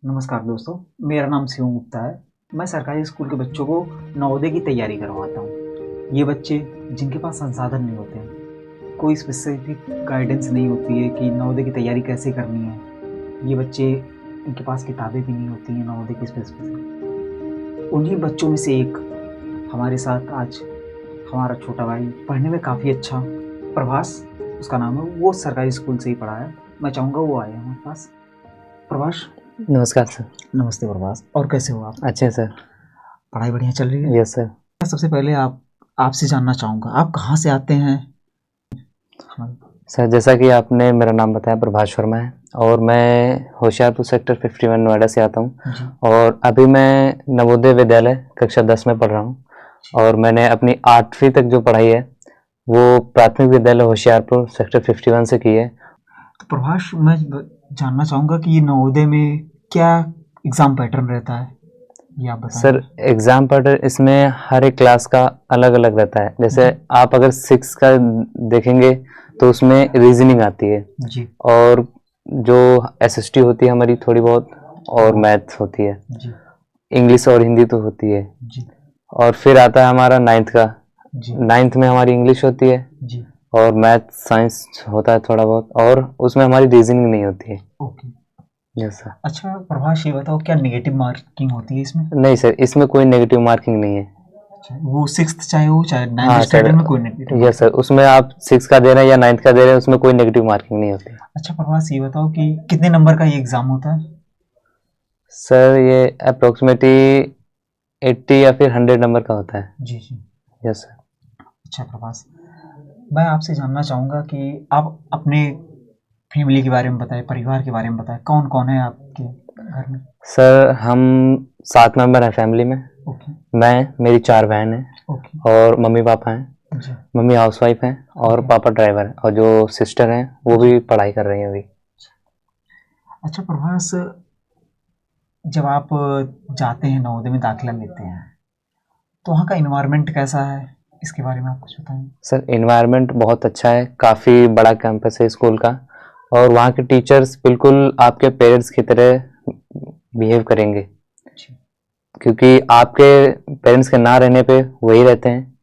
नमस्कार दोस्तों, मेरा नाम शिवम गुप्ता है। मैं सरकारी स्कूल के बच्चों को नवोदय की तैयारी करवाता हूँ। ये बच्चे जिनके पास संसाधन नहीं होते हैं, कोई स्पेसिफिक गाइडेंस नहीं होती है कि नवोदय की तैयारी कैसे करनी है। ये बच्चे, इनके पास किताबें भी नहीं होती हैं नवोदय की स्पेसिफिक। उन्हीं बच्चों में से एक हमारे साथ आज हमारा छोटा भाई, पढ़ने में काफ़ी अच्छा, प्रभास उसका नाम है। वो सरकारी स्कूल से ही पढ़ा है। मैं चाहूँगा वो आए हमारे पास। प्रभास। नमस्कार सर। नमस्ते प्रभास, और कैसे हो आप? अच्छे सर। पढ़ाई बढ़िया चल रही है? Yes sir. सबसे पहले आपसे जानना चाहूँगा, आप कहाँ से आते हैं? सर जैसा कि आपने मेरा नाम बताया, प्रभास शर्मा है और मैं होशियारपुर सेक्टर 51 नोएडा से आता हूँ और अभी मैं नवोदय विद्यालय कक्षा 10 में पढ़ रहा हूँ और मैंने अपनी 8वीं तक जो पढ़ाई है वो प्राथमिक विद्यालय होशियारपुर सेक्टर 51 से की है। तो प्रभास, मैं जानना चाहूँगा कि ये नवोदय में क्या एग्ज़ाम पैटर्न रहता है, ये आप बताएं। सर एग्ज़ाम पैटर्न इसमें हर एक क्लास का अलग अलग रहता है। जैसे आप अगर 6 का देखेंगे तो उसमें रीजनिंग आती है जी। और जो एसएसटी होती है हमारी थोड़ी बहुत, और मैथ होती है जी। इंग्लिश और हिंदी तो होती है जी। और फिर आता है हमारा 9th का। जी। 9th में हमारी इंग्लिश होती है जी। और मैथ साइंस होता है थोड़ा बहुत, और उसमें हमारी रीजनिंग नहीं होती है। ओके। Yes sir. अच्छा प्रभास, ये बताओ क्या नेगेटिव मार्किंग होती है इसमें? नहीं सर, इसमें कोई नेगेटिव मार्किंग नहीं है। अच्छा, वो 6th चाहे हो चाहे 9th हाँ सर। स्टैंडर्ड में कोई नेगेटिव? यस सर, उसमें आप 6 का दे रहे हैं या 9th का दे रहे हैं, उसमें कोई नेगेटिव मार्किंग नहीं होती। अच्छा प्रभास, ये बताओ कि कितने नंबर का ये एग्ज़ाम होता है? सर ये अप्रोक्सीमेटली 80 या फिर 100 नंबर का होता है। जी जी। Yes sir. अच्छा प्रभास, मैं आपसे जानना चाहूँगा कि आप अपने फैमिली के बारे में बताएं, परिवार के बारे में बताएं। कौन कौन है आपके घर में? सर हम 7 मेंबर हैं फैमिली में। ओके। मैं, मेरी 4 बहन हैं ओके। और मम्मी पापा हैं। जी। मम्मी हाउसवाइफ हैं और ओके। पापा ड्राइवर हैं और जो सिस्टर हैं वो भी पढ़ाई कर रही हैं अभी। अच्छा प्रभास, जब आप जाते हैं नवोदय में दाखिला लेते हैं तो वहाँ का इन्वायरमेंट कैसा है, इसके बारे में आप कुछ बताएं। सर इन्वायरमेंट बहुत अच्छा है, काफ़ी बड़ा कैंपस है स्कूल का और वहाँ के टीचर्स बिल्कुल आपके पेरेंट्स की तरह बिहेव करेंगे, क्योंकि आपके पेरेंट्स के ना रहने पे वही रहते हैं।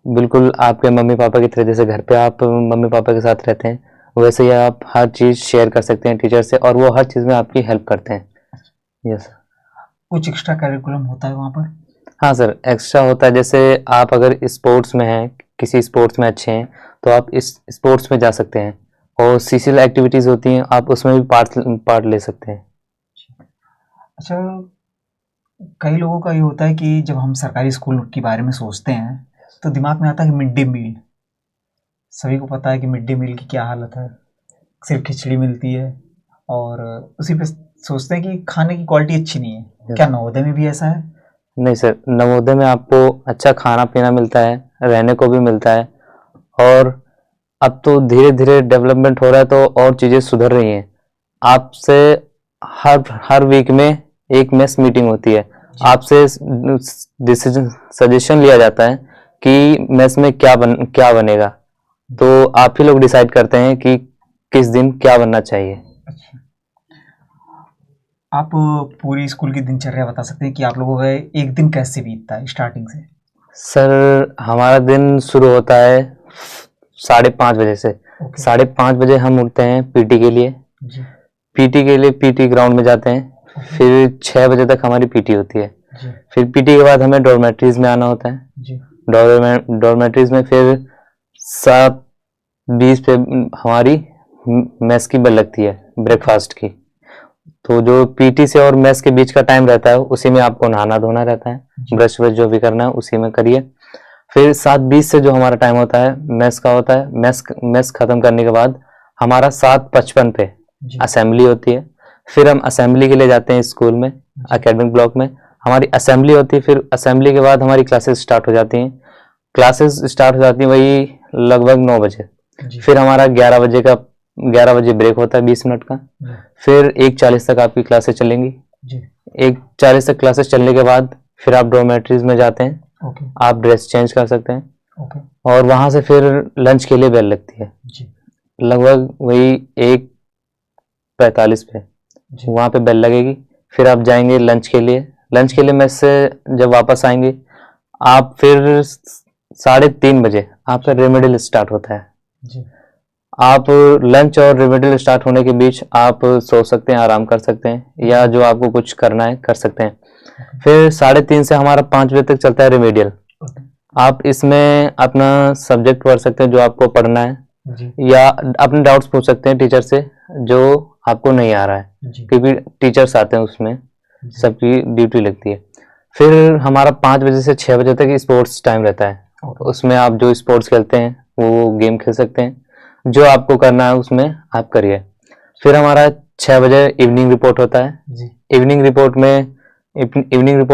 बिल्कुल आपके मम्मी पापा की तरह, जैसे घर पे आप मम्मी पापा के साथ रहते हैं वैसे ही आप हर चीज़ शेयर कर सकते हैं टीचर से और वो हर चीज़ में आपकी हेल्प करते हैं। यस। कुछ एक्स्ट्रा करिकुलम होता है वहाँ पर? हाँ सर, एक्स्ट्रा होता है। जैसे आप अगर स्पोर्ट्स में हैं, किसी स्पोर्ट्स में अच्छे हैं तो आप इस स्पोर्ट्स में जा सकते हैं और सीसीएल एक्टिविटीज़ होती हैं, आप उसमें भी पार्ट ले सकते हैं। अच्छा, कई लोगों का ये होता है कि जब हम सरकारी स्कूल के बारे में सोचते हैं तो दिमाग में आता है कि मिड डे मील। सभी को पता है कि मिड डे मील की क्या हालत है, सिर्फ खिचड़ी मिलती है और उसी पे सोचते हैं कि खाने की क्वालिटी अच्छी नहीं है। क्या नवोदय में भी ऐसा है? नहीं सर, नवोदय में आपको अच्छा खाना पीना मिलता है, रहने को भी मिलता है और अब तो धीरे धीरे डेवलपमेंट हो रहा है तो और चीज़ें सुधर रही हैं। आपसे हर हर वीक में एक मेस मीटिंग होती है, आपसे डिसीजन सजेशन लिया जाता है कि मेस में क्या बनेगा, तो आप ही लोग डिसाइड करते हैं कि किस दिन क्या बनना चाहिए। अच्छा, आप पूरी स्कूल की दिनचर्या बता सकते हैं कि आप लोगों का एक दिन कैसे बीतता है स्टार्टिंग से? सर हमारा दिन शुरू होता है 5:30 बजे से। 5:30 बजे हम उठते हैं पीटी के लिए। जी। पीटी के लिए पीटी ग्राउंड में जाते हैं, फिर 6 बजे तक हमारी पीटी होती है। जी। फिर पीटी के बाद हमें डॉर्मेट्रीज में आना होता है। जी। डॉर्मेट्रीज में फिर 7:20 पे हमारी मेस की बेल लगती है, ब्रेकफास्ट की। तो जो पीटी से और मेस के बीच का टाइम रहता है उसी में आपको नहाना धोना रहता है, ब्रश व्रश जो भी करना है उसी में करिए। फिर 7:20 से जो हमारा टाइम होता है मेस का होता है, मेस खत्म करने के बाद हमारा 7:55 पे असेंबली होती है। फिर हम असेंबली के लिए जाते हैं स्कूल में, एकेडमिक ब्लॉक में हमारी असेंबली होती है। फिर असेंबली के बाद हमारी क्लासेस स्टार्ट हो जाती हैं। क्लासेस स्टार्ट हो जाती हैं वही लगभग 9 बजे। फिर हमारा 11 बजे ब्रेक होता है 20 मिनट का। फिर 1:40 तक आपकी क्लासेस चलेंगी। 1:40 तक क्लासेस चलने के बाद फिर आप डॉर्मेट्रीज में जाते हैं। आप ड्रेस चेंज कर सकते हैं और वहां से फिर लंच के लिए बेल लगती है लगभग वही 1:45 पे वहां पे बेल लगेगी। फिर आप जाएंगे लंच के लिए। लंच के लिए मेस से जब वापस आएंगे आप, फिर 3:30 बजे आपका रेमेडियल स्टार्ट होता है। जी। आप लंच और रेमेडियल स्टार्ट होने के बीच आप सो सकते हैं, आराम कर सकते हैं, या जो आपको कुछ करना है कर सकते हैं। फिर 3:30 से हमारा 5 बजे तक चलता है रेमेडियल। आप इसमें अपना सब्जेक्ट पढ़ सकते हैं जो आपको पढ़ना है, जी। या अपने डाउट्स पूछ सकते हैं टीचर से जो आपको नहीं आ रहा है, जी। क्योंकि टीचर्स आते हैं उसमें, जी। सबकी ड्यूटी लगती है। फिर हमारा 5 बजे से 6 बजे तक स्पोर्ट्स टाइम रहता है। उसमें आप जो स्पोर्ट्स खेलते हैं वो गेम खेल सकते हैं, जो आपको करना है उसमें आप करिए। फिर हमारा 6 बजे इवनिंग रिपोर्ट होता है। जी। इवनिंग रिपोर्ट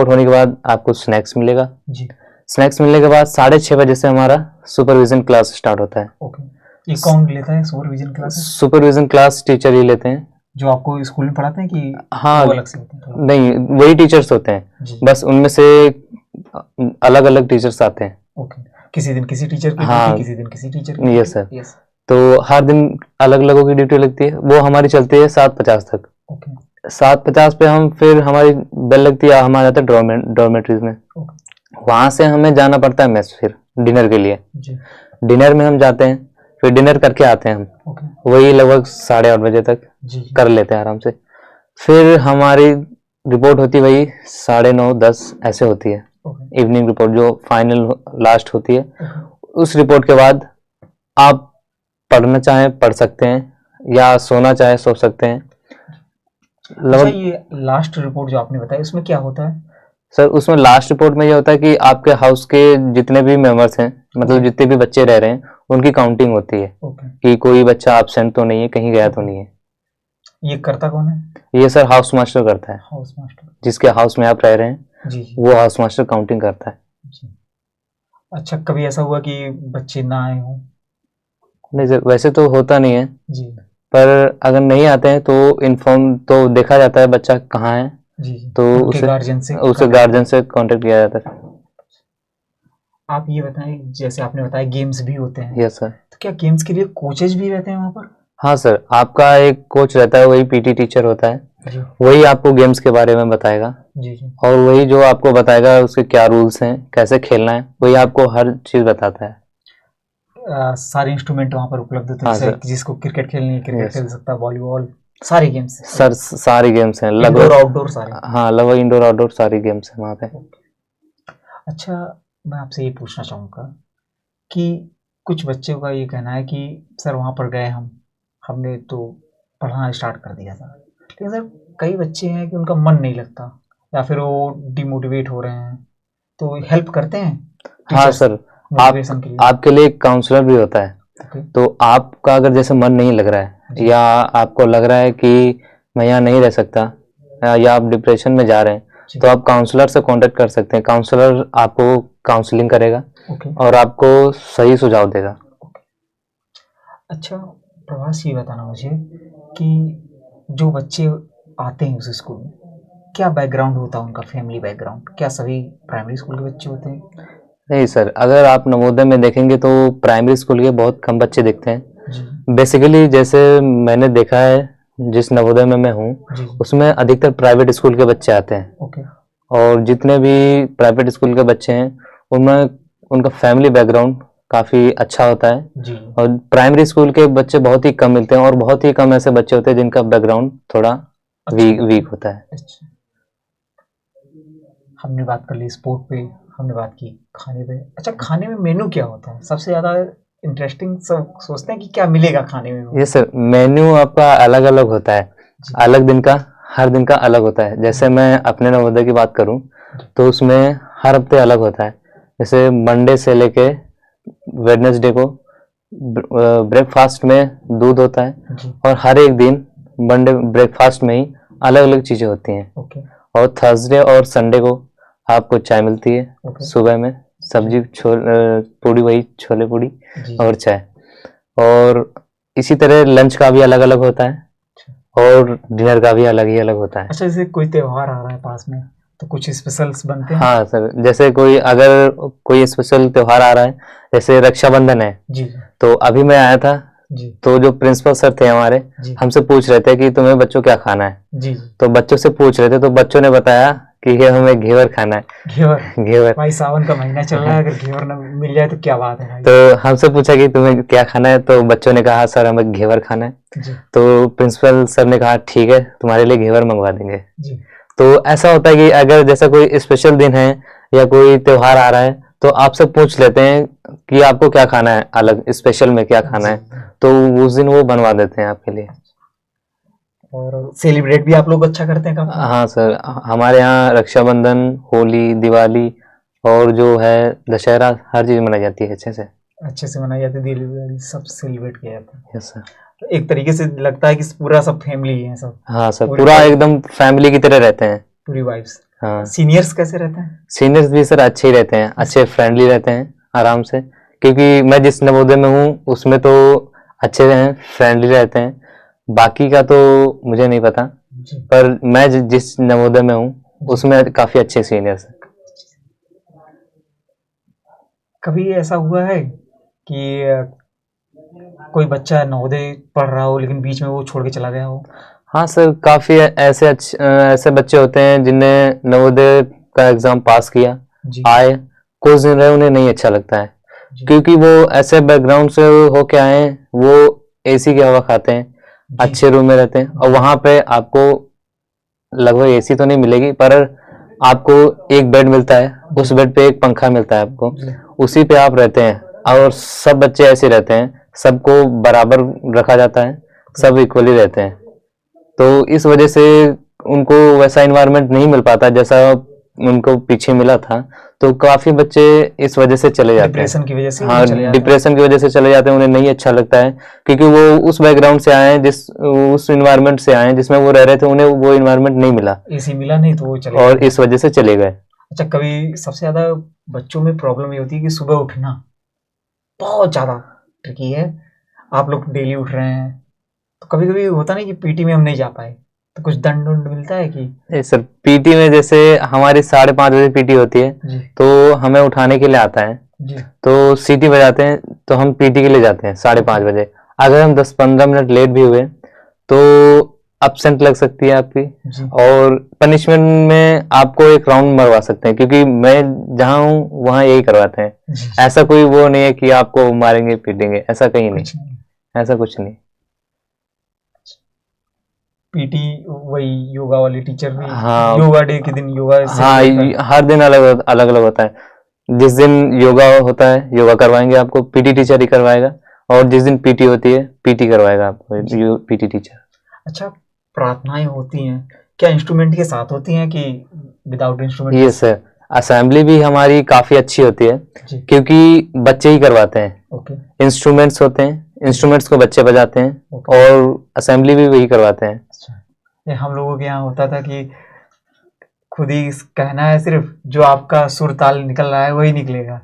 होने के बाद आपको स्नैक्स मिलेगा। जी। स्नैक्स मिलने के बाद 6:30 बजे से हमारा सुपरविजन क्लास स्टार्ट होता है। ओके। ये कौन लेता है supervision classes? Supervision class teacher ही लेते हैं। जो आपको स्कूल में पढ़ाते हैं कि हाँ, वो अलग से होते हैं? नहीं, वही टीचर्स होते हैं, जी। बस उनमें से अलग अलग टीचर्स आते हैं। ओके। किसी दिन किसी टीचर की हाँ, ड्यूटी, किसी दिन किसी टीचर की यस सर। यस। तो हर दिन अलग अलगों की ड्यूटी लगती है। वो हमारी चलती है 7:50 तक। ओके। 7:50 पे हम, फिर हमारी बेल लगती है, हम आ जाते हैं डॉर्मेट्रीज में। वहां से हमें जाना पड़ता है मेस फिर डिनर के लिए। जी। डिनर में हम जाते हैं, फिर डिनर करके आते हैं हम। ओके। वही लगभग 8:30 बजे तक जी। कर लेते हैं आराम से। फिर हमारी रिपोर्ट होती है वही 9:30 10 ऐसे होती है। ओके। इवनिंग रिपोर्ट जो फाइनल लास्ट होती है। ओके। उस रिपोर्ट के बाद आप पढ़ना चाहें पढ़ सकते हैं, या सोना चाहे सो सकते हैं। अच्छा, ये लास्ट रिपोर्ट जो आपने बताया उसमें क्या होता है? सर उसमें लास्ट रिपोर्ट में ये होता है कि आपके हाउस के जितने भी मेंबर्स हैं, मतलब जितने भी बच्चे रह रहे हैं, उनकी काउंटिंग होती है। ओके। कि कोई बच्चा एब्सेंट तो नहीं है, कहीं गया तो नहीं है। ये करता कौन है? ये सर हाउस मास्टर करता है। House master. जिसके हाउस में आप रह रहे हैं, जी। वो हाउस मास्टर काउंटिंग करता है। जी। अच्छा, कभी ऐसा हुआ कि बच्चे ना आए हों? नहीं सर, वैसे तो होता नहीं है, जी। पर अगर नहीं आते हैं तो इन्फॉर्म तो देखा जाता है बच्चा कहाँ है। जी। तो उनके गार्जियन से उसे गार्जियन से कांटेक्ट किया जाता है। आप ये बताएं, जैसे आपने बताया गेम्स भी होते हैं, यस सर। तो क्या गेम्स के लिए कोचेज भी रहते हैं वहाँ पर? हाँ सर, आपका एक कोच रहता है, वही पीटी टीचर होता है। जी। वही आपको गेम्स के बारे में बताएगा। जी। जी। और वही जो आपको बताएगा उसके क्या रूल्स हैं, कैसे खेलना है, वही आपको हर चीज बताता है। सारे इंस्ट्रूमेंट वहाँ पर उपलब्ध होते हैं, हाँ जैसे सर। जिसको क्रिकेट खेलनी है क्रिकेट यस खेल सकता है, वॉलीबॉल, सारे गेम्स सर, सारी गेम्स हैं इंडोर लगभग। आउटडोर सारे? हाँ, लगभग इंडोर आउटडोर सारी गेम्स हैं वहाँ पे। अच्छा, मैं आपसे ये पूछना चाहूँगा कि कुछ बच्चों का ये कहना है कि सर वहाँ पर गए हमने तो पढ़ना स्टार्ट कर दिया था, लेकिन सर कई बच्चे हैं कि उनका मन नहीं लगता, या फिर वो डिमोटिवेट हो रहे हैं, तो हेल्प करते हैं हाँ टीचर्स सर, मोटिवेशन के लिए? आपके लिए एक काउंसलर भी होता है। ओके। तो आपका अगर जैसे मन नहीं लग रहा है, जी। या आपको लग रहा है कि मैं यहाँ नहीं रह सकता, या आप डिप्रेशन में जा रहे हैं, जी। तो आप काउंसलर से कांटेक्ट कर सकते हैं। काउंसलर आपको काउंसलिंग करेगा ओके। और आपको सही सुझाव देगा। अच्छा, प्रभास ये बताना मुझे कि जो बच्चे आते हैं उस स्कूल में, क्या बैकग्राउंड होता है उनका, फैमिली बैकग्राउंड? क्या सभी प्राइमरी स्कूल के बच्चे होते हैं? नहीं सर, अगर आप नवोदय में देखेंगे तो प्राइमरी स्कूल के बहुत कम बच्चे दिखते हैं। जी। बेसिकली जैसे मैंने देखा है, जिस नवोदय में मैं हूँ, जी। उसमें अधिकतर प्राइवेट स्कूल के बच्चे आते हैं। ओके। और जितने भी प्राइवेट स्कूल के बच्चे हैं उनमें उनका फैमिली बैकग्राउंड काफ़ी अच्छा होता है। जी। और प्राइमरी स्कूल के बच्चे बहुत ही कम मिलते हैं, और बहुत ही कम ऐसे बच्चे होते हैं जिनका बैकग्राउंड थोड़ा वीक होता है। अच्छा, हमने बात कर ली स्पोर्ट पे, हमने बात की खाने पे। अच्छा, खाने में मेनू क्या होता है? सबसे ज़्यादा इंटरेस्टिंग सब सोचते हैं कि क्या मिलेगा खाने में? ये सर, मेन्यू आपका अलग अलग होता है, जी। अलग दिन का, हर दिन का अलग होता है। जैसे मैं अपने नवोदय की बात करूं तो उसमें हर हफ्ते अलग होता है। जैसे मंडे से लेके वेडनेसडे को ब्रेकफास्ट में दूध होता है, जी। और हर एक दिन मंडे ब्रेकफास्ट में ही अलग अलग चीज़ें होती हैं। ओके। और थर्सडे और संडे को आपको चाय मिलती है। ओके। सुबह में सब्जी पूड़ी, वही छोले पूड़ी जी। और चाय। और इसी तरह लंच का भी अलग अलग होता है, और डिनर का भी अलग ही अलग होता है। अच्छा, जैसे कोई त्योहार आ रहा है पास में तो कुछ स्पेशल्स बनते हैं? हाँ सर, जैसे अगर कोई स्पेशल त्योहार आ रहा है, जैसे रक्षाबंधन है, जी। तो अभी मैं आया था जी तो जो प्रिंसिपल सर थे हमारे, जी हमसे पूछ रहे थे कि तुम्हें बच्चों क्या खाना है। जी जी। तो बच्चों से पूछ रहे थे तो बच्चों ने बताया कि ये हमें घेवर खाना है। घेवर। घेवर। भाई सावन का महीना चल रहा है, अगर घेवर ना मिल जाए तो क्या बात है भाई। तो हमसे पूछा कि तुम्हें क्या खाना है, तो बच्चों ने कहा सर हमें घेवर खाना है। जी तो प्रिंसिपल सर ने कहा ठीक है तुम्हारे लिए घेवर मंगवा देंगे। जी तो ऐसा होता है कि अगर जैसा कोई स्पेशल दिन है या कोई त्योहार आ रहा है तो आपसे पूछ लेते हैं कि आपको क्या खाना है, अलग स्पेशल में क्या खाना है, जी। तो उस दिन वो बनवा देते हैं आपके लिए। और सेलिब्रेट भी आप लोग अच्छा करते हैं काफी। हाँ सर, हमारे यहाँ रक्षाबंधन, होली, दिवाली और जो है दशहरा, हर चीज मनाई जाती है अच्छे से। अच्छे से मनाई जाती है, दिवाली सब सेलिब्रेट किया जाता है। Yes sir. तो एक तरीके से लगता है कि पूरा सब फैमिली है सब। हाँ सर, पूरी पूरा वाइब, एकदम फैमिली की तरह रहते हैं। पूरी वाइब्स। हाँ। सीनियर्स कैसे रहते हैं? सीनियर्स भी सर अच्छे ही रहते हैं, अच्छे फ्रेंडली रहते हैं, आराम से। क्योंकि मैं जिस नवोदय में हूँ उसमें तो अच्छे हैं, फ्रेंडली रहते हैं। बाकी का तो मुझे नहीं पता, जी पर मैं जिस नवोदय में हूँ उसमें काफी अच्छे सीनियर्स हैं। कभी ऐसा हुआ है कि कोई बच्चा नवोदय पढ़ रहा हो लेकिन बीच में वो छोड़ के चला गया हो? हाँ सर, काफी ऐसे बच्चे होते हैं जिनने नवोदय का एग्जाम पास किया, जी आए, कुछ दिन रहे, उन्हें नहीं अच्छा लगता है। जी क्योंकि वो ऐसे बैकग्राउंड से होके आए हैं, वो एसी की हवा खाते हैं, जी अच्छे रूम में रहते हैं, और वहां पे आपको लगभग एसी तो नहीं मिलेगी, पर आपको एक बेड मिलता है, उस बेड पे एक पंखा मिलता है आपको, जी उसी पे आप रहते हैं। और सब बच्चे ऐसे रहते हैं, सबको बराबर रखा जाता है, सब इक्वली रहते हैं। तो इस वजह से उनको वैसा इन्वायरमेंट नहीं मिल पाता जैसा उनको पीछे मिला था। तो काफी बच्चे इस वजह से चले जाते डिप्रेशन की वजह से हैं। वो हाँ, चले जाते हैं। डिप्रेशन की वजह से चले जाते हैं, उन्हें नहीं अच्छा लगता है, क्योंकि वो उस बैकग्राउंड से आए हैं, उस इन्वायरमेंट से आए हैं जिसमें वो रह रहे थे, उन्हें वो इन्वायरमेंट नहीं मिला, एसी मिला नहीं तो वो चले और गए। इस वजह से चले गए। अच्छा, कभी सबसे ज्यादा बच्चों में प्रॉब्लम ये होती है कि सुबह उठना बहुत ज्यादा ट्रिकी है। आप लोग डेली उठ रहे हैं तो कभी कभी होता नहीं कि पीटी में हम नहीं जा पाए, तो कुछ दंड उंड मिलता है कि? सर, पीटी में जैसे हमारी 5:30 बजे पीटी होती है, जी तो हमें उठाने के लिए आता है, जी तो सीटी बजाते हैं, तो हम पीटी के लिए जाते हैं 5:30 बजे। अगर हम 10-15 मिनट लेट भी हुए तो अब्सेंट लग सकती है आपकी, जी और पनिशमेंट में आपको एक राउंड मरवा सकते हैं, क्योंकि मैं जहाँ हूँ वहाँ यही करवाते हैं। जी। ऐसा कोई वो नहीं है कि आपको मारेंगे पीटेंगे, ऐसा कहीं नहीं, कुछ नहीं। ऐसा कुछ नहीं। पीटी वही योगा वाली टीचर भी हाँ योगा डे के दिन योगा हाँ, सेलिब्रेट कर? हर दिन अलग अलग अलग होता है। जिस दिन योगा होता है योगा करवाएंगे आपको, पीटी टीचर ही करवाएगा, और जिस दिन पीटी होती है पीटी करवाएगा आपको पीटी टीचर। अच्छा, प्रार्थनाएं होती हैं क्या इंस्ट्रूमेंट के साथ होती हैं कि विदाउट इंस्ट्रूमेंट? ये सर, असेंबली भी हमारी काफी अच्छी होती है, जी क्योंकि बच्चे ही करवाते हैं। ओके इंस्ट्रूमेंट्स होते हैं, इंस्ट्रूमेंट्स को बच्चे बजाते हैं, ओके। और असेंबली भी वही करवाते हैं। अच्छा, ये हम लोगों के यहाँ होता था कि खुद ही कहना है, सिर्फ जो आपका सुर ताल निकल रहा है वही निकलेगा,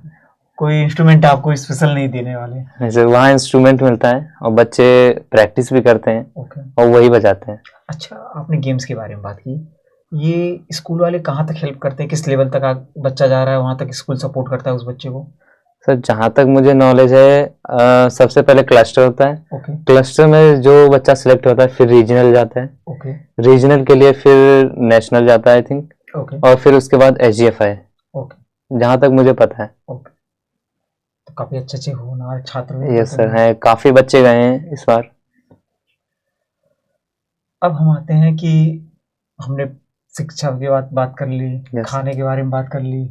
कोई इंस्ट्रूमेंट आपको स्पेशल नहीं देने वाले। जैसे वहाँ इंस्ट्रूमेंट मिलता है और बच्चे प्रैक्टिस भी करते हैं ओके। और वही बजाते हैं। अच्छा, आपने गेम्स के बारे में बात की, ये स्कूल वाले कहाँ तक हेल्प करते हैं, किस लेवल तक बच्चा जा रहा है वहाँ तक स्कूल सपोर्ट करता है उस बच्चे को? सर, जहाँ तक मुझे नॉलेज है, सबसे पहले क्लस्टर होता है, ओके क्लस्टर में जो बच्चा सिलेक्ट होता है फिर रीजनल जाता है, ओके रीजनल के लिए फिर नेशनल जाता है आई थिंक, ओके और फिर उसके बाद एसजीएफ है, ओके जहाँ तक मुझे पता है। ओके। तो काफी अच्छे अच्छे होनहार छात्र भी यस होते सर, हैं। हैं, काफी बच्चे गए हैं इस बार। अब हम आते हैं कि हमने शिक्षा की बात कर ली, Yes, खाने के बारे में बात कर ली,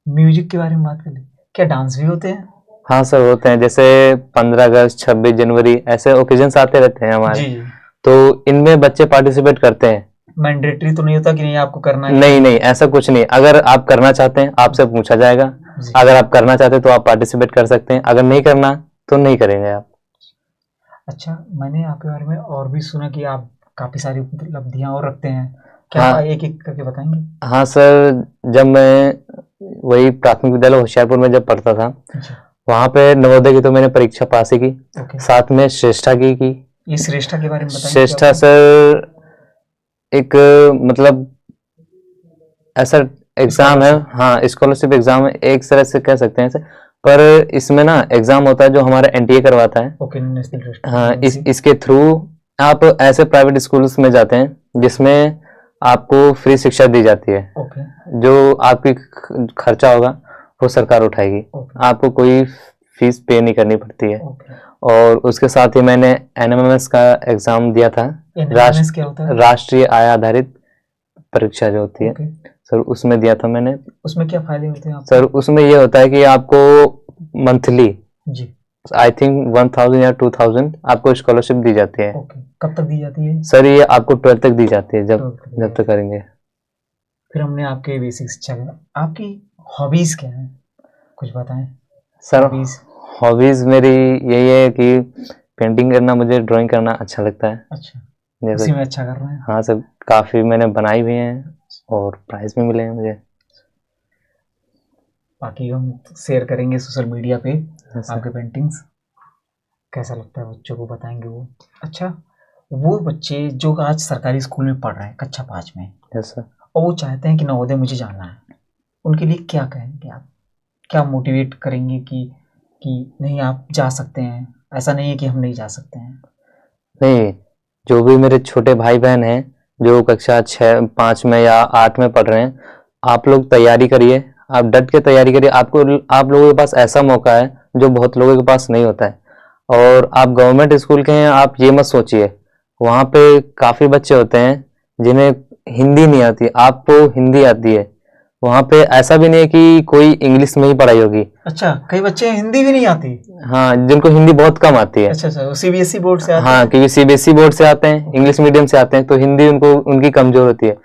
म्यूजिक के बारे में बात कर ली, क्या डांस भी होते हैं? हाँ सर, होते हैं, जैसे 15 अगस्त, 26 जनवरी, ऐसे ओकेजन्स आते रहते हैं हमारे, जी। तो इनमें बच्चे पार्टिसिपेट करते हैं। मैंडेटरी तो नहीं होता कि नहीं आपको करना है? नहीं नहीं, ऐसा कुछ नहीं, अगर आप करना चाहते हैं आपसे पूछा जाएगा, जी। अगर आप करना चाहते हैं तो आप पार्टिसिपेट कर सकते हैं, अगर नहीं करना तो नहीं करेंगे आप। अच्छा, मैंने आपके बारे में और भी सुना कि आप काफी सारी उपलब्धियां और रखते हैं, क्या हाँ आप एक एक करके बताएंगे? हाँ सर, जब मैं वही प्राथमिक विद्यालय होशियारपुर में जब पढ़ता था, जी वहां पे नवोदय की तो मैंने परीक्षा पास ही की, ओके। साथ में श्रेष्ठा की। ये श्रेष्ठा के बारे में बताएंगे श्रेष्ठा क्या? सर एक, मतलब ऐसा एग्जाम है, स्कॉलरशिप। हाँ स्कॉलरशिप एग्जाम है, एक तरह से कह सकते हैं सर। पर इसमें ना एग्जाम होता है जो हमारा एनटीए करवाता है। Okay, national test. हाँ, इसके थ्रू आप ऐसे प्राइवेट स्कूल्स में जाते हैं जिसमें आपको फ्री शिक्षा दी जाती है। ओके। जो आपकी खर्चा होगा वो सरकार उठाएगी, ओके। आपको कोई फीस पे नहीं करनी पड़ती है। ओके। और उसके साथ ही मैंने एनएमएमएस का एग्जाम दिया था, NMMS क्या होता है? राष्ट्रीय आय आधारित परीक्षा जो होती है ओके। सर, उसमें दिया था मैंने। उसमें क्या फायदे होते हैं आपको? सर उसमें ये होता है कि आपको मंथली जी। आई थिंक 1000 या 2000 आपको स्कॉलरशिप दी जाती है। ओके, कब तक दी जाती है? सर ये आपको 12 तक दी जाती है, 12 तक दी जब जाती तक करेंगे। फिर हमने आपके बेसिक शिक्षा का, आपकी हॉबीज क्या है, कुछ बताएं। Sir hobbies? हॉबीज मेरी यही है कि पेंटिंग करना, मुझे ड्राइंग करना अच्छा लगता है। अच्छा, जैसे उसी में अच्छा कर रहे हैं। हाँ सर, काफी मैंने बनाई भी हैं और प्राइज भी मिले हैं मुझे। बाकी हम शेयर करेंगे सोशल मीडिया पे हाँ सर। आपके पेंटिंग्स, कैसा लगता है बच्चों को बताएंगे वो। अच्छा, वो बच्चे जो आज सरकारी स्कूल में पढ़ रहे हैं कक्षा 5 में, यस सर। और वो चाहते हैं कि नवोदय मुझे जाना है, उनके लिए क्या कहेंगे आप? क्या मोटिवेट करेंगे कि नहीं आप जा सकते हैं, ऐसा नहीं है कि हम नहीं जा सकते हैं? नहीं, जो भी मेरे छोटे भाई बहन हैं जो कक्षा 6, 5 में या 8 में पढ़ रहे हैं, आप लोग तैयारी करिए, आप डट के तैयारी करिए। आप लोगों के पास ऐसा मौका है जो बहुत लोगों के पास नहीं होता है। और आप गवर्नमेंट स्कूल के हैं, आप ये मत सोचिए, वहाँ पे काफ़ी बच्चे होते हैं जिन्हें हिंदी नहीं आती, आपको हिंदी आती है। वहाँ पे ऐसा भी नहीं है कि कोई इंग्लिश में ही पढ़ाई होगी। अच्छा, कई बच्चे हिंदी भी नहीं आती? हाँ, जिनको हिंदी बहुत कम आती है। अच्छा अच्छा, वो सीबीएसई बोर्ड से आते हाँ, हैं? क्योंकि सीबीएसई बोर्ड से आते हैं, इंग्लिश मीडियम से आते हैं, तो हिंदी उनको उनकी कमजोर होती है।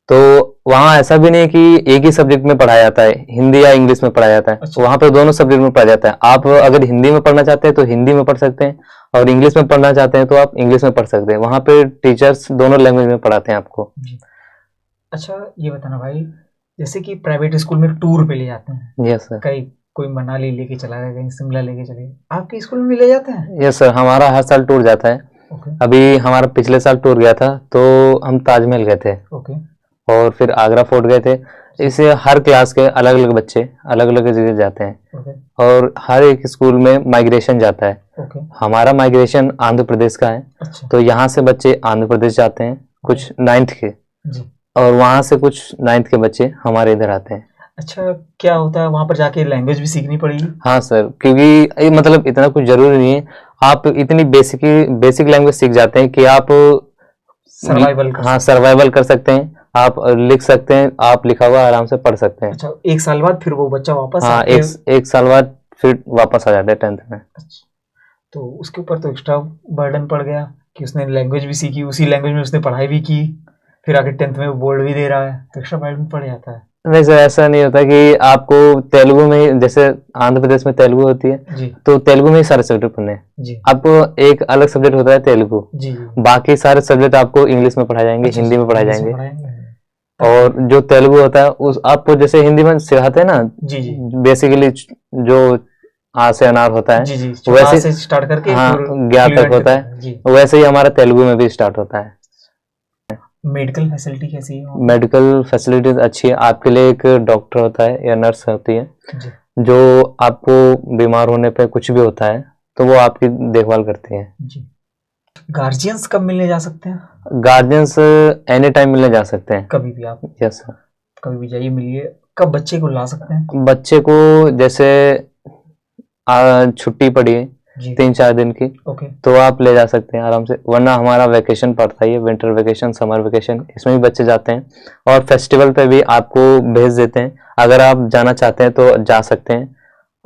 तो वहाँ ऐसा भी नहीं है कि एक ही सब्जेक्ट में पढ़ाया जाता है, हिंदी या इंग्लिश में पढ़ाया जाता है। अच्छा। वहाँ पे दोनों सब्जेक्ट में पढ़ाया जाता है। आप अगर हिंदी में पढ़ना चाहते हैं तो हिंदी में पढ़ सकते हैं, और इंग्लिश में पढ़ना चाहते हैं तो आप इंग्लिश में पढ़ सकते हैं। वहाँ पे टीचर्स दोनों लैंग्वेज में पढ़ाते हैं आपको। जी। अच्छा, ये बताना भाई, जैसे कि प्राइवेट स्कूल में टूर पे ले जाते हैं, यस सर। कई कोई मनाली लेके चला गया, कहीं शिमला लेके चले गए, आपके स्कूल में भी ले जाते हैं? यस सर, हमारा हर साल टूर जाता है। ओके। अभी हमारा पिछले साल टूर गया था, तो हम ताजमहल गए थे ओके। और फिर आगरा फोर्ट गए थे। इसे हर क्लास के अलग अलग बच्चे अलग अलग जगह जाते हैं, ओके। और हर एक स्कूल में माइग्रेशन जाता है। ओके। हमारा माइग्रेशन आंध्र प्रदेश का है, अच्छा। तो यहाँ से बच्चे आंध्र प्रदेश जाते हैं, कुछ 9th के, जी। और वहाँ से कुछ 9th के बच्चे हमारे इधर आते हैं। अच्छा, क्या होता है वहाँ पर जाके, लैंग्वेज भी सीखनी पड़ेगी? हाँ सर, क्योंकि मतलब इतना कुछ जरूरी नहीं है, आप इतनी बेसिक लैंग्वेज सीख जाते हैं कि आप सर्वाइवल कर हाँ सकते हैं। सर्वाइवल कर सकते हैं, आप लिख सकते हैं, आप लिखा हुआ आराम से पढ़ सकते हैं। अच्छा, एक साल बाद फिर वो बच्चा वापस हाँ, आके? एक साल बाद फिर वापस आ जाते हैं 10th में। अच्छा, तो उसके ऊपर तो एक्स्ट्रा बर्डन पड़ गया कि उसने लैंग्वेज भी सीखी, उसी लैंग्वेज में उसने पढ़ाई भी की, फिर आगे 10th में वो बोर्ड भी दे रहा है, तो एक्स्ट्रा बर्डन पड़ जाता है। नहीं सर, ऐसा नहीं होता कि आपको तेलुगु में ही, जैसे आंध्र प्रदेश में तेलुगु होती है, जी। तो तेलुगु में ही सारे सब्जेक्ट पढ़ने हैं। जी। आपको एक अलग सब्जेक्ट होता है तेलुगु, जी। बाकी सारे सब्जेक्ट आपको इंग्लिश में पढ़ाए जाएंगे, अच्छा, हिंदी में पढ़ाए इंग्लिश में जाएंगे। पढ़ाएंगे। और जो तेलुगु होता है उस आपको जैसे हिंदी में सिखाते हैं ना, जी जी बेसिकली जो आ से अनार होता है, जी जी, वैसे से स्टार्ट करके हाँ फिर 11 तक fluent होता तक। है, जी। वैसे ही हमारा तेलुगु में भी स्टार्ट होता है। मेडिकल फैसिलिटी कैसी है वहाँ पे? मेडिकल फैसिलिटीज अच्छी है, आपके लिए एक डॉक्टर होता है या नर्स होती है, जी। जो आपको बीमार होने पे कुछ भी होता है तो वो आपकी देखभाल करती है। जी। गार्जियंस कब मिलने जा सकते हैं? गार्जियंस एनी टाइम मिलने जा सकते हैं। कभी भी आप यस सर। कभी भी जाइए, मिलिए। कब बच्चे को ला सकते हैं? बच्चे को जैसे छुट्टी पड़ी है जी। 3-4 दिन की, ओके। तो आप ले जा सकते हैं आराम से, वरना हमारा वेकेशन पड़ता है, विंटर वेकेशन, समर वेकेशन, इसमें भी बच्चे जाते हैं, और फेस्टिवल पे भी आपको भेज देते हैं। अगर आप जाना चाहते हैं तो जा सकते हैं।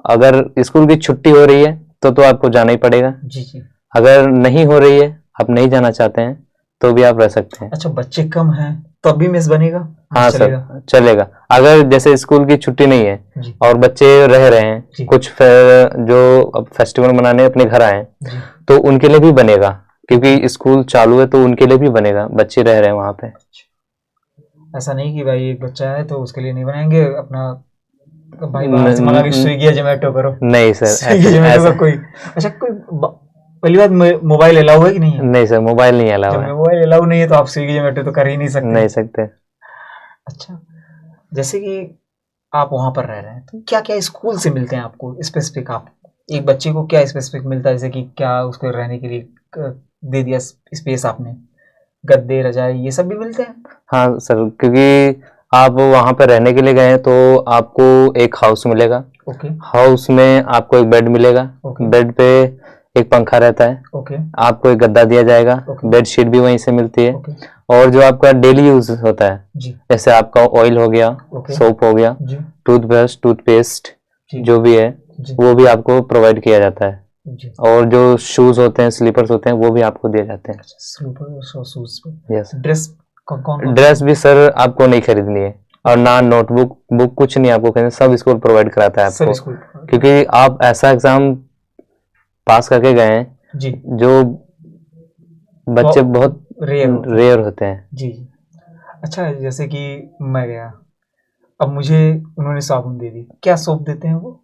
अगर स्कूल की छुट्टी हो रही है तो आपको जाना ही पड़ेगा। जी जी। अगर नहीं हो रही है, आप नहीं जाना चाहते हैं, तो भी आप रह सकते हैं। अच्छा, बच्चे कम हैं तब भी मेस बनेगा? हाँ चलेगा? सर, चलेगा। अगर जैसे स्कूल की छुट्टी नहीं है जी। और बच्चे रह रहे हैं, जी। कुछ जो अब फेस्टिवल मनाने अपने घर आए हैं, जी। तो उनके लिए भी बनेगा, क्योंकि स्कूल चालू है तो उनके लिए भी बनेगा, बच्चे रह रहे हैं वहाँ पे। ऐसा नहीं कि भाई एक बच्चा है तो उसके लिए नहीं बनाएंगे अपना, भाई बाहर से मंगा के स्विगी या जोमेटो करो। नहीं सर, स्विगी जोमेटो का कोई, अच्छा कोई पहली बात, मोबाइल अलाउ है कि नहीं है? नहीं सर, मोबाइल नहीं अलाउ जब है। मोबाइल अलाउ नहीं है तो आप स्विगी जोमेटो तो कर ही नहीं सकते। नहीं सकते। अच्छा, जैसे कि आप वहाँ पर रह रहे हैं, तो क्या क्या स्कूल से मिलते हैं आपको स्पेसिफिक? आप एक बच्चे को क्या स्पेसिफिक मिलता है, जैसे कि क्या उसको रहने के लिए दे दिया स्पेस आपने, गद्दे रजाई ये सब भी मिलते हैं? हाँ सर, क्योंकि आप वहाँ पे रहने के लिए गए हैं तो आपको एक हाउस मिलेगा। ओके हाउस में आपको एक बेड मिलेगा। ओके बेड पे एक पंखा रहता है। ओके आपको एक गद्दा दिया जाएगा। ओके बेडशीट भी वहीं से मिलती है। ओके और जो आपका डेली यूज होता है, जी जैसे आपका ऑयल हो गया, ओके सोप हो गया, जी टूथब्रश, टूथपेस्ट, जी जो भी है जी वो भी आपको प्रोवाइड किया जाता है। जी। और जो शूज होते हैं, स्लीपर्स होते हैं, वो भी आपको दिए जाते हैं। स्लीपर शूज पे यस। ड्रेस कौन कौन ड्रेस भी सर आपको नहीं खरीदनी है, और ना नोटबुक बुक कुछ नहीं आपको खरीदना, सब स्कूल प्रोवाइड कराता है सब आपको। स्कूल? क्योंकि आप ऐसा एग्जाम पास करके गए हैं जी जो बच्चे बहुत रेयर रेयर होते हैं। जी जी। अच्छा, जैसे कि मैं गया, अब मुझे उन्होंने साबुन दे दी, क्या सोप देते हैं वो?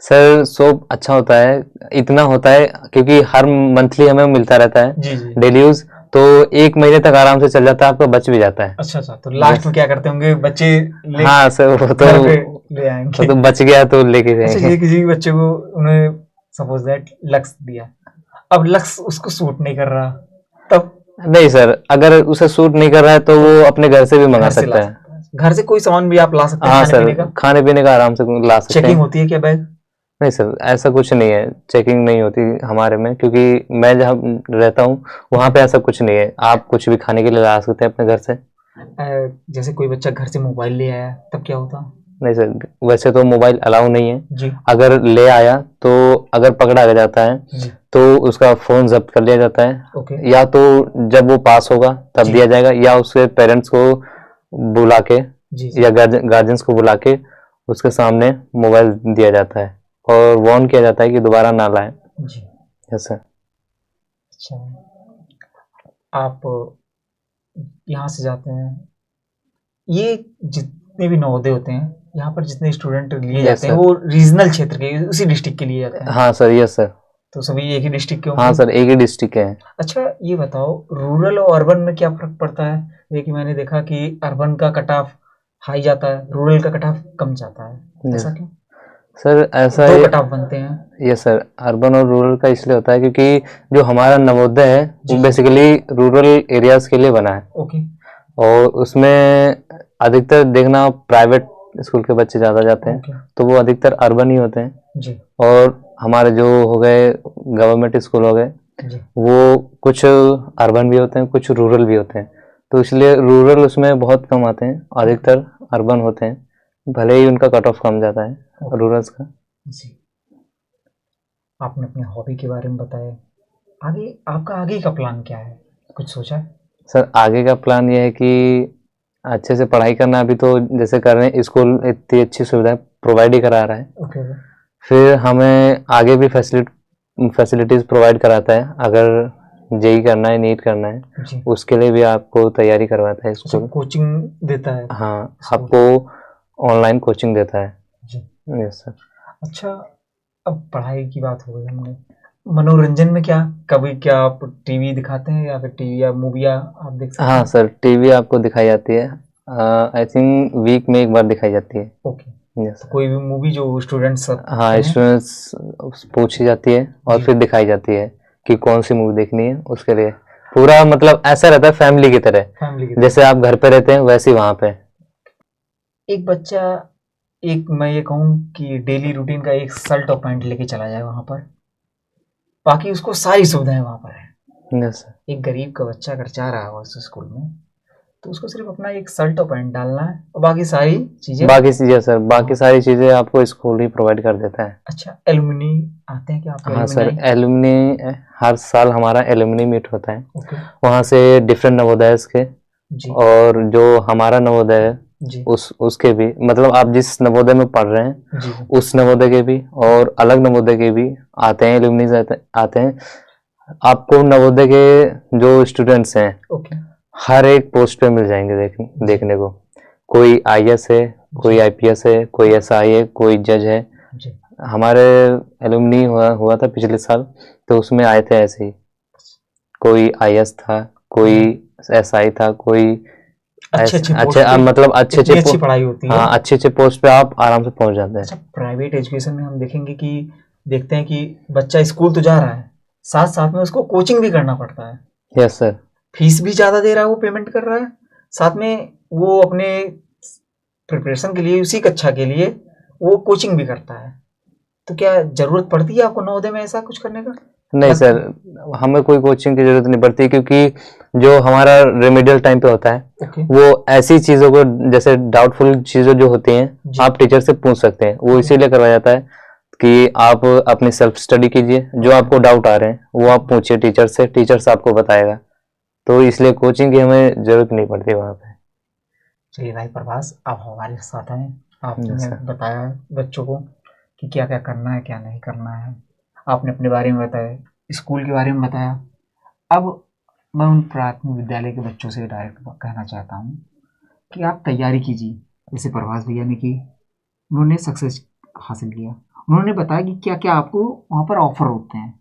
सर सोप अच्छा होता है, इतना होता है क्योंकि हर मंथली हमें मिलता रहता है जी जी। डेली यूज, तो 1 महीने तक आराम से चल जाता है, आपका बच भी जाता है। अच्छा अच्छा, तो लास्ट में क्या करते होंगे बच्चे? ले हाँ सर, वो तो घर पे ले वो आएंगे? तो बच गया तो लेके अच्छा, जाएंगे। ये किसी बच्चे को उन्हें सपोज दैट लक्स दिया, अब लक्स उसको सूट नहीं कर रहा, तब नहीं सर, अगर उसे सूट नहीं कर रहा है तो वो अपने घर से भी मंगा घर से ला सकता है। सकता है? घर से कोई सामान भी आप ला सकते हैं हाँ खाने सर, पीने का? खाने पीने का आराम से ला सकते चेकिंग हैं। होती है क्या बैग? नहीं सर, ऐसा कुछ नहीं है, चेकिंग नहीं होती हमारे में, क्योंकि मैं जहाँ रहता हूँ वहाँ पे ऐसा कुछ नहीं है, आप कुछ भी खाने के लिए ला सकते हैं अपने घर से। जैसे कोई बच्चा घर से मोबाइल ले आया तब क्या होता? नहीं सर, वैसे तो मोबाइल अलाउ नहीं है। जी अगर ले आया तो अगर पकड़ा जाता है जी तो उसका फोन जब्त कर लिया जाता है। ओके या तो जब वो पास होगा तब जी दिया जाएगा, या उसके पेरेंट्स को बुला के जी जी या गार्जियंस को बुला के उसके सामने मोबाइल दिया जाता है और वार्न किया जाता है कि दोबारा ना लाए। जी। Yes sir. अच्छा, आप यहाँ से जाते हैं, ये जितने भी नवोदय होते हैं यहाँ पर जितने स्टूडेंट लिए यस जाते हैं सर। वो रीजनल क्षेत्र के उसी डिस्ट्रिक्ट के लिए जाते हैं? हाँ सर, यस सर। तो सभी एक ही डिस्ट्रिक्ट के हाँ होंगे? सर, एक ही डिस्ट्रिक्ट है। अच्छा, ये बताओ रूरल और अर्बन में क्या फर्क पड़ता है? ये कि मैंने देखा कि अर्बन का कट ऑफ हाई जाता है, रूरल का कट ऑफ कम जाता है, ऐसा यस क्यों? सर, ऐसा दो है। कट ऑफ बनते हैं? यस सर, अर्बन और रूरल का इसलिए होता है क्योंकि जो हमारा नवोदय है जी वो जी बेसिकली रूरल एरियाज के लिए बना है। ओके और उसमें अधिकतर देखना प्राइवेट स्कूल के बच्चे ज़्यादा जाते हैं, ओके तो वो अधिकतर अर्बन ही होते हैं। जी और हमारे जो हो गए गवर्नमेंट स्कूल हो गए, जी वो कुछ अर्बन भी होते हैं, कुछ रूरल भी होते हैं, तो इसलिए रूरल उसमें बहुत कम आते हैं, अधिकतर अर्बन होते हैं, भले ही उनका कट ऑफ कम जाता है रूरल्स का। जी। आपने अपने हॉबी के बारे में बताया, आगे आपका आगे का प्लान क्या है, कुछ सोचा है? सर आगे का प्लान ये है कि अच्छे से पढ़ाई करना, अभी तो जैसे कर रहे हैं, स्कूल इतनी अच्छी सुविधा प्रोवाइड ही करा रहा है, ओके ओके फिर हमें आगे भी फैसिलिटीज प्रोवाइड कराता है। अगर जेई करना है, नीट करना है, जी। उसके लिए भी आपको तैयारी करवाता है अच्छा, स्कूल। कोचिंग देता है हाँ, स्कूल? आपको ऑनलाइन कोचिंग देता है। जी। Yes sir. अच्छा, अब पढ़ाई की बात हो गई हमने, मनोरंजन में क्या, कभी क्या आप टीवी दिखाते हैं या फिर टीवी या मूवियाँ आप देख सकते हाँ हैं? सर, टीवी आपको दिखाई जाती है, आई थिंक वीक में एक बार दिखाई जाती है। ओके, यस तो सर। कोई भी मूवी जो स्टूडेंट्स सब हाँ, कहें? स्टूडेंट्स पूछी जाती है और जी फिर दिखाई जाती है कि कौन सी मूवी देखनी है, उसके लिए पूरा मतलब ऐसा रहता है फैमिली की तरह, फैमिली के जैसे आप घर पे रहते हैं वैसे ही वहाँ पे। एक बच्चा, एक मैं ये कहूँ कि डेली रूटीन का एक शर्ट और पैंट लेके चला जाए वहाँ पर, बाकी उसको सारी सुविधाएं वहाँ पर है। Yes sir. एक गरीब का बच्चा अगर जा रहा हो उस स्कूल में, तो उसको सिर्फ अपना एक शर्ट और पैंट डालना है और बाकी सारी चीजें बाकी चीजें सर, बाकी वहाँ। सारी चीजें आपको स्कूल ही प्रोवाइड कर देता है। अच्छा, एलुमनी आते हैं क्या आपके? हाँ सर, एलुमनाई? एलुमनी हर साल हमारा एलुमनी मीट होता है, ओके वहाँ से डिफरेंट नवोदय के, जी और जो हमारा नवोदय है जी उसके भी, मतलब आप जिस नवोदय में पढ़ रहे हैं जी उस नवोदय के भी और अलग नवोदय के भी आते हैं, एलुमनीज आते हैं। आपको नवोदय के जो स्टूडेंट्स हैं ओके हर एक पोस्ट पे मिल जाएंगे देखने को। कोई आईएएस है, कोई जी आईपीएस है, कोई एसआई है, कोई जज है। जी। हमारे एलुमनी हुआ था पिछले साल, तो उसमें आए थे ऐसे ही, कोई आईएएस था, कोई एसआई था, कोई अच्छे अच्छे पोस्ट पे मतलब अच्छे इतनी अच्छे अच्छी पढ़ाई होती है। हाँ, अच्छे पोस्ट पे आप आराम से पहुंच जाते हैं। अच्छा, प्राइवेट एजुकेशन में हम देखेंगे कि देखते हैं कि बच्चा स्कूल तो जा रहा है, साथ साथ में उसको कोचिंग भी करना पड़ता है। Yes sir. फीस भी ज्यादा दे रहा है, वो पेमेंट कर रहा है, साथ में वो अपने प्रिपरेशन के लिए, उसी कक्षा के लिए वो कोचिंग भी करता है। तो क्या जरूरत पड़ती है आपको नवोदय में ऐसा कुछ करने का? नहीं लग- सर, हमें कोई कोचिंग की जरूरत नहीं पड़ती, क्योंकि जो हमारा रेमेडियल टाइम पे होता है ओके वो ऐसी चीजों को, जैसे डाउटफुल चीजें जो होती हैं जी। आप टीचर से पूछ सकते हैं। वो इसीलिए करवाया जाता है कि आप अपनी सेल्फ स्टडी कीजिए, जो आपको डाउट आ रहे हैं वो आप पूछिए टीचर से, टीचर से आपको बताएगा। तो इसलिए कोचिंग की हमें जरूरत नहीं पड़ती वहाँ पे। चलिए भाई प्रभास, आप हमारे साथ हैं, यस आपने सर। बताया बच्चों को कि क्या क्या करना है क्या नहीं करना है, आपने अपने बारे में बताया, स्कूल के बारे में बताया। अब मैं उन प्राथमिक विद्यालय के बच्चों से डायरेक्ट कहना चाहता हूँ कि आप तैयारी कीजिए, जैसे प्रभास भैया ने की, उन्होंने सक्सेस हासिल किया। उन्होंने बताया कि क्या क्या आपको वहाँ पर ऑफर होते हैं।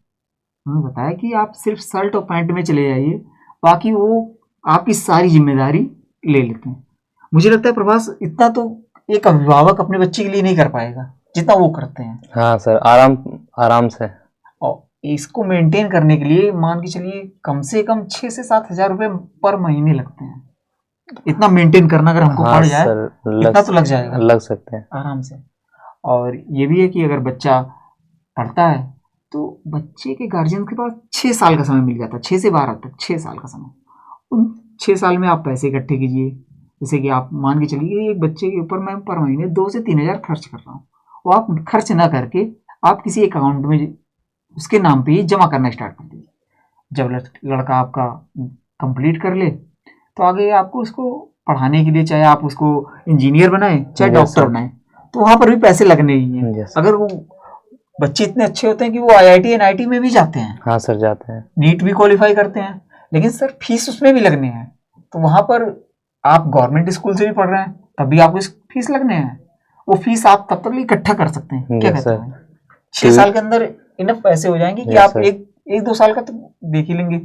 उन्होंने बताया कि आप सिर्फ शर्ट और पैंट में चले जाइए, बाकी वो आपकी सारी जिम्मेदारी ले लेते हैं। मुझे लगता है प्रभास, इतना तो एक अभिभावक अपने बच्चे के लिए नहीं कर पाएगा जितना वो करते हैं। हाँ सर, आराम आराम से। और इसको मेंटेन करने के लिए मान के चलिए कम से कम 6 से 7 हजार रुपये पर महीने लगते हैं। इतना मेंटेन करना अगर हमको हाँ पड़ जाए, सर, इतना तो लग जाएगा लग सकते हैं। आराम से। और ये भी है कि अगर बच्चा पढ़ता है तो बच्चे के गार्जियन के पास 6 साल का समय मिल जाता है, 6 से 12 तक 6 साल का समय। उन 6 साल में आप पैसे इकट्ठे कीजिए। जैसे कि आप मान के चलिए एक बच्चे के ऊपर मैं पर महीने 2 से 3 हजार खर्च कर रहा हूँ, वो आप खर्च ना करके आप किसी एक अकाउंट में उसके नाम पे ही जमा करना स्टार्ट कर दीजिए। जब लड़का आपका कंप्लीट कर ले तो आगे आपको उसको पढ़ाने के लिए, चाहे आप उसको इंजीनियर बनाएं चाहे Yes, डॉक्टर sir. बनाएं, तो वहाँ पर भी पैसे लगने ही हैं। Yes. अगर वो बच्चे इतने अच्छे होते हैं कि वो आईआईटी एनआईटी में भी जाते हैं, हाँ सर, जाते हैं। नीट भी क्वालिफाई करते हैं, लेकिन सर फीस उसमें भी लगने हैं। तो वहाँ पर आप गवर्नमेंट स्कूल से भी पढ़ रहे हैं तब भी आपको फीस लगने हैं। वो फीस आप तब तक इकट्ठा कर सकते हैं। क्या Yes, कहते sir. हैं? 6 साल के अंदर इनफ पैसे हो जाएंगे कि Yes, आप sir. एक 2 साल का तो देख ही लेंगे,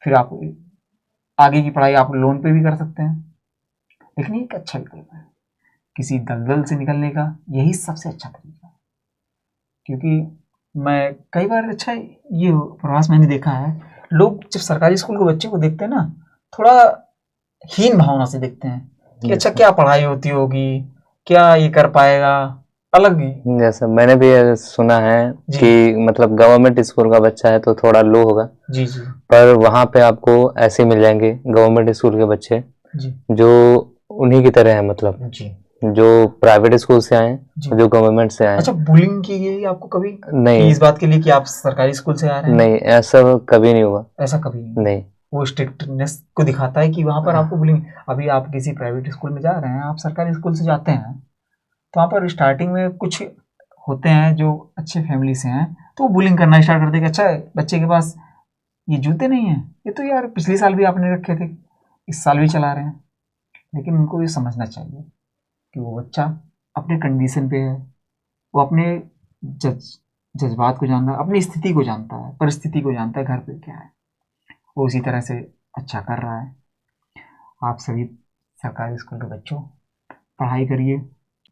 फिर आप आगे की पढ़ाई आप लोन पे भी कर सकते हैं। लेकिन ये एक अच्छा विकल्प है किसी दलदल से निकलने का, यही सबसे अच्छा तरीका है। क्योंकि मैं कई बार, अच्छा ये प्रवास मैंने देखा है, लोग जब सरकारी स्कूल के बच्चे को देखते हैं ना, थोड़ा हीन भावना से देखते हैं कि Yes, अच्छा sir. क्या पढ़ाई होती होगी, क्या ये कर पाएगा, अलग ही। जैसे मैंने भी ये सुना है जी कि मतलब गवर्नमेंट स्कूल का बच्चा है तो थोड़ा लो होगा, जी जी पर वहाँ पे आपको ऐसे मिल जाएंगे गवर्नमेंट स्कूल के बच्चे जी जो उन्हीं की तरह है, मतलब जी जो प्राइवेट स्कूल से आए जी। जो गवर्नमेंट से आए। अच्छा, बुलिंग की गई आपको कभी कि नहीं इस बात के लिए कि आप सरकारी स्कूल से आ रहे हैं? नहीं, ऐसा कभी नहीं हुआ। ऐसा कभी नहीं। नहीं। वो स्ट्रिक्टनेस को दिखाता है कि वहाँ पर आपको बुलिंग। अभी आप किसी प्राइवेट स्कूल में जा रहे हैं, आप सरकारी स्कूल से जाते हैं, तो वहाँ पर स्टार्टिंग में कुछ होते हैं जो अच्छे फैमिली से हैं, तो वो बुलिंग करना स्टार्ट कर देगा। अच्छा, बच्चे के पास ये जूते नहीं हैं, ये तो यार पिछले साल भी आपने रखे थे, इस साल भी चला रहे हैं। लेकिन उनको ये समझना चाहिए कि वो बच्चा अपने कंडीशन पे है, वो अपने जज्बात को जानता है, अपनी स्थिति को जानता है, परिस्थिति को जानता है, घर पे क्या है, वो उसी तरह से अच्छा कर रहा है। आप सभी सरकारी स्कूल के बच्चों पढ़ाई करिए।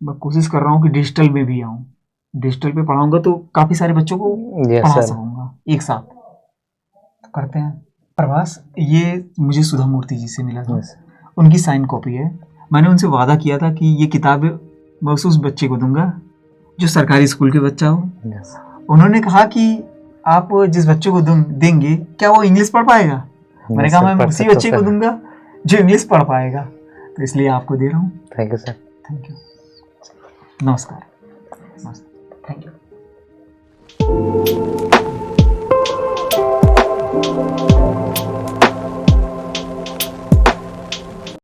मैं कोशिश कर रहा हूँ कि डिजिटल में भी आऊँ, डिजिटल पे पढ़ाऊँगा तो काफ़ी सारे बच्चों को यस पढ़ा सर। सकूँगा एक साथ। तो करते हैं प्रभास, ये मुझे सुधा मूर्ति जी से मिला था, यस उनकी साइन कॉपी है। मैंने उनसे वादा किया था कि ये किताब मैं उस बच्चे को दूंगा जो सरकारी स्कूल के बच्चा हो। यस। उन्होंने कहा कि आप जिस बच्चे को देंगे क्या वो इंग्लिश पढ़ पाएगा? मैंने कहा मैं उसी बच्चे को दूंगा जो इंग्लिश पढ़ पाएगा, तो इसलिए आपको दे रहा हूँ। Thank you sir. Thank you. नमस्कार। Thank you.